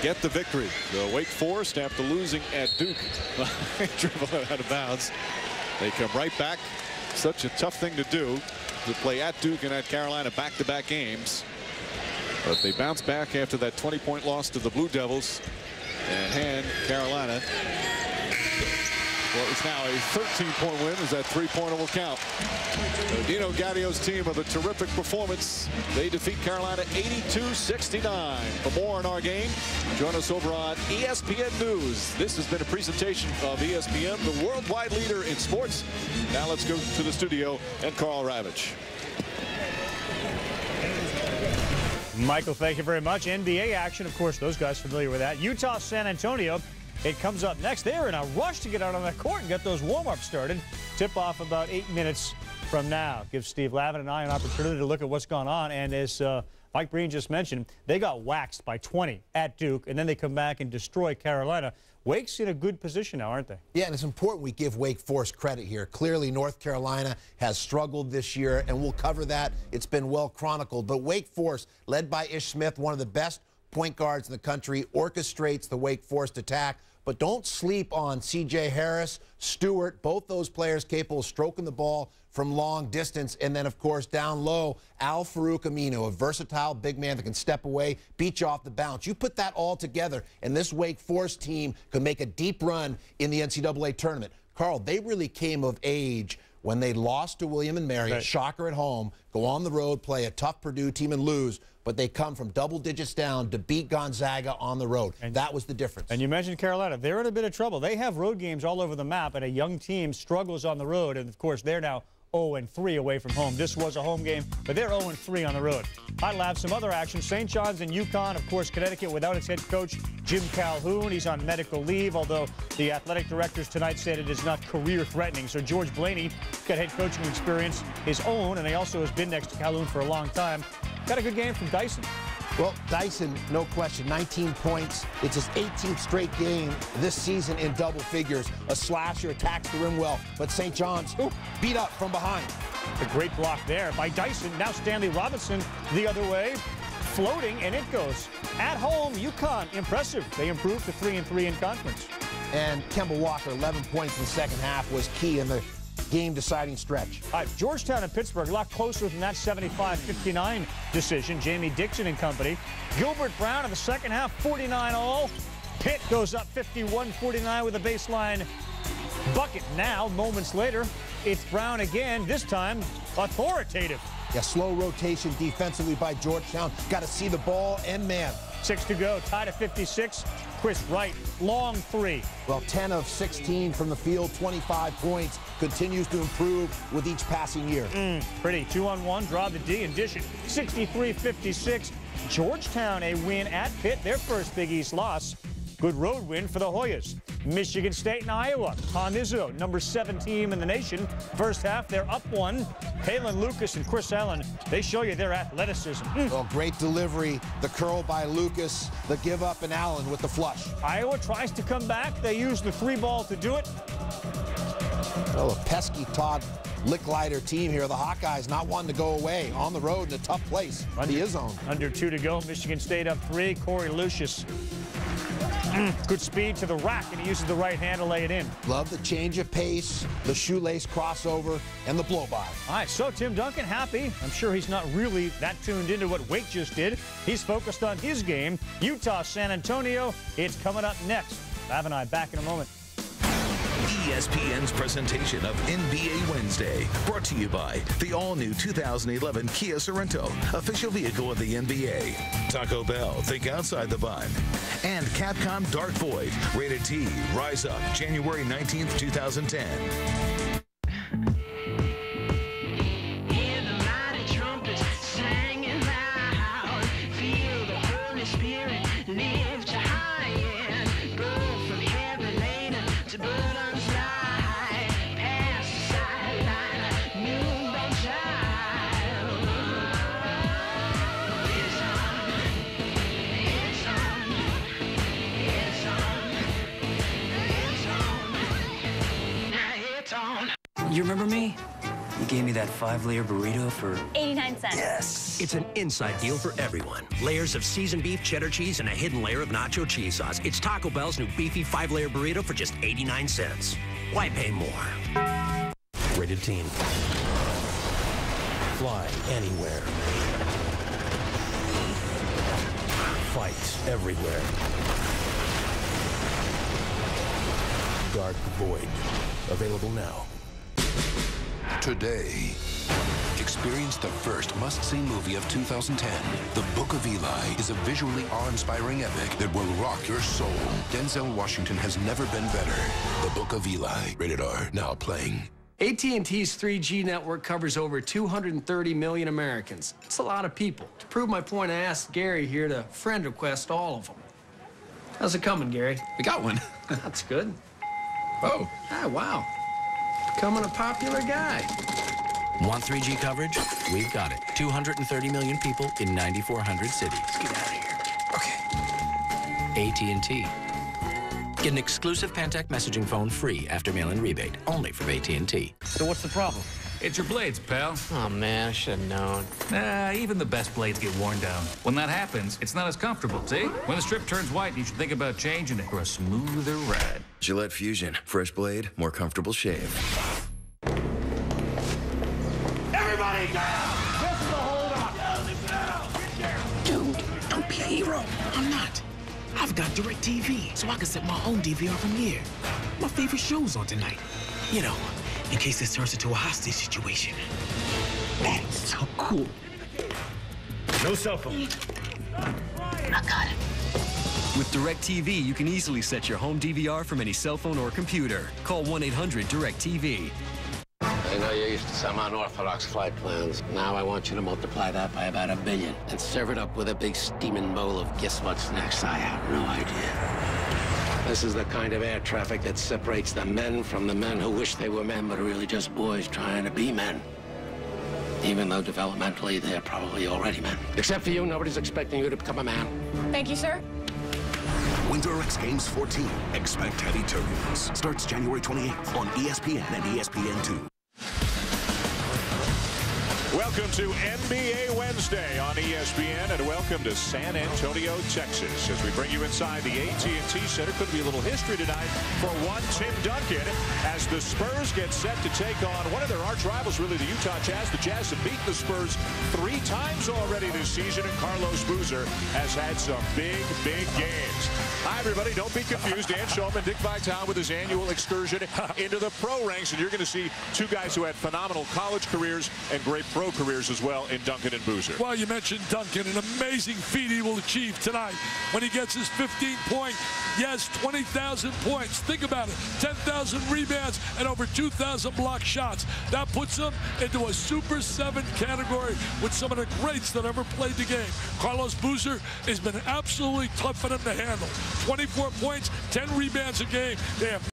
get the victory. The Wake Forest, after losing at Duke, dribble it out of bounds. They come right back. Such a tough thing to do, to play at Duke and at Carolina back-to-back games. But they bounce back after that 20-point loss to the Blue Devils and hand Carolina what is now a 13-point win, as that three-pointer will count. So Dino Gaddio's team with a terrific performance. They defeat Carolina 82-69. For more on our game, join us over on ESPN News. This has been a presentation of ESPN, the worldwide leader in sports. Now let's go to the studio and Carl Ravitch. Michael, thank you very much. NBA action, of course, those guys familiar with that. Utah, San Antonio. It comes up next. They're in a rush to get out on the court and get those warm-ups started. Tip-off about 8 minutes from now. Give Steve Lavin and I an opportunity to look at what's gone on. And as Mike Breen just mentioned, they got waxed by 20 at Duke, and then they come back and destroy Carolina. Wake's in a good position now, aren't they? Yeah, and it's important we give Wake Forest credit here. Clearly, North Carolina has struggled this year, and we'll cover that. It's been well chronicled. But Wake Forest, led by Ish Smith, one of the best point guards in the country, orchestrates the Wake Forest attack. But don't sleep on C.J. Harris, Stewart, both those players capable of stroking the ball from long distance. And then, of course, down low, Al-Farouq Aminu, a versatile big man that can step away, beat you off the bounce. You put that all together, and this Wake Forest team could make a deep run in the NCAA tournament. Carl, they really came of age when they lost to William & Mary, right. Shocker at home, go on the road, play a tough Purdue team and lose. But they come from double digits down to beat Gonzaga on the road. And that was the difference. And you mentioned Carolina. They're in a bit of trouble. They have road games all over the map, and a young team struggles on the road. And, of course, they're now 0-3 away from home. This was a home game, but they're 0-3 on the road. I'll have some other action. St. John's and UConn, of course, Connecticut without its head coach, Jim Calhoun. He's on medical leave, although the athletic directors tonight said it is not career-threatening. So George Blaney got head coaching experience his own, and he also has been next to Calhoun for a long time. Got a good game from Dyson. Well, Dyson, no question, 19 points. It's his 18th straight game this season in double figures. A slasher, attacks the rim well, but St. John's beat up from behind. A great block there by Dyson. Now Stanley Robinson the other way, floating, and it goes. At home, UConn, impressive. They improved to 3-3 in conference. And Kemba Walker, 11 points in the second half, was key in the game-deciding stretch. All right, Georgetown and Pittsburgh, a lot closer than that 75-59 decision. Jamie Dixon and company. Gilbert Brown in the second half, 49 all. Pitt goes up 51-49 with a baseline bucket. Now, moments later, it's Brown again, this time authoritative. Yeah, slow rotation defensively by Georgetown. Got to see the ball, and man. 6 to go, tied at 56. Chris Wright, long three. Well, 10 of 16 from the field, 25 points. Continues to improve with each passing year. Pretty. 2-on-1, draw the D and dish it. 63-56. Georgetown, a win at Pitt, their first Big East loss. Good road win for the Hoyas. Michigan State and Iowa. Tom Izzo, number 7 team in the nation. First half, they're up 1. Palin Lucas and Chris Allen, they show you their athleticism. Well, great delivery. The curl by Lucas, the give up, and Allen with the flush. Iowa tries to come back. They use the 3-ball to do it. Well, a pesky Todd Licklider team here. The Hawkeyes not wanting to go away on the road in a tough place. He is on. Under 2 to go. Michigan State up 3. Corey Lucius. Good speed to the rack, and he uses the right hand to lay it in. Love the change of pace, the shoelace crossover, and the blow-by. All right, so Tim Duncan happy. I'm sure he's not really that tuned into what Wake just did. He's focused on his game. Utah, San Antonio. It's coming up next. Bav and I back in a moment. ESPN's presentation of NBA Wednesday, brought to you by the all-new 2011 Kia Sorento, official vehicle of the NBA. Taco Bell, think outside the bun. And Capcom Dark Void, rated T, rise up January 19th, 2010. You remember me? You gave me that 5-layer burrito for 89 cents. Yes! It's an inside deal for everyone. Layers of seasoned beef, cheddar cheese, and a hidden layer of nacho cheese sauce. It's Taco Bell's new beefy 5-layer burrito for just 89 cents. Why pay more? Rated teen. Fly anywhere. Fight everywhere. Dark Void. Available now. Today, experience the first must-see movie of 2010. The Book of Eli is a visually awe-inspiring epic that will rock your soul. Denzel Washington has never been better. The Book of Eli. Rated R. Now playing. AT&T's 3G network covers over 230 million Americans. It's a lot of people. To prove my point, I asked Gary here to friend request all of them. How's it coming, Gary? We got one. That's good. Oh. Ah, wow. Becoming a popular guy. Want 3G coverage? We've got it. 230 million people in 9,400 cities. Let's get out of here. Okay. AT&T. Get an exclusive Pantech messaging phone free after mail-in rebate, only from AT&T. So what's the problem? It's your blades, pal. Oh, man, I should have known. Nah, even the best blades get worn down. When that happens, it's not as comfortable, see? When the strip turns white, you should think about changing it for a smoother ride. Gillette Fusion. Fresh blade, more comfortable shave. Everybody down! This is the hold-up! Dude, don't be a hero. I'm not. I've got DirecTV, so I can set my own DVR from here. My favorite show's on tonight. You know, in case this turns into a hostage situation. That's so cool. No cell phone. I got it. With DirecTV, you can easily set your home DVR from any cell phone or computer. Call 1-800-DirecTV. I know you're used to some unorthodox flight plans. Now I want you to multiply that by about 1 billion and serve it up with a big steaming bowl of guess what's next. I have no idea. This is the kind of air traffic that separates the men from the men who wish they were men but are really just boys trying to be men. Even though developmentally they're probably already men. Except for you, nobody's expecting you to become a man. Thank you, sir. Winter X Games 14. Expect heavy turbulence. Starts January 28th on ESPN and ESPN2. Welcome to NBA Wednesday on ESPN, and welcome to San Antonio, Texas, as we bring you inside the AT&T Center. Could be a little history tonight for one Tim Duncan as the Spurs get set to take on one of their arch rivals, really, the Utah Jazz. The Jazz have beaten the Spurs 3 times already this season, and Carlos Boozer has had some big games. Hi, everybody. Don't be confused. Dan Shulman, Dick Vitale with his annual excursion into the pro ranks, and you're going to see two guys who had phenomenal college careers and great pro careers as well in Duncan and Boozer. Well, you mentioned Duncan, an amazing feat he will achieve tonight when he gets his 15-point, yes, 20,000 points. Think about it, 10,000 rebounds and over 2,000 block shots. That puts him into a Super 7 category with some of the greats that ever played the game. Carlos Boozer has been absolutely tough for them to handle. 24 points, 10 rebounds a game. They have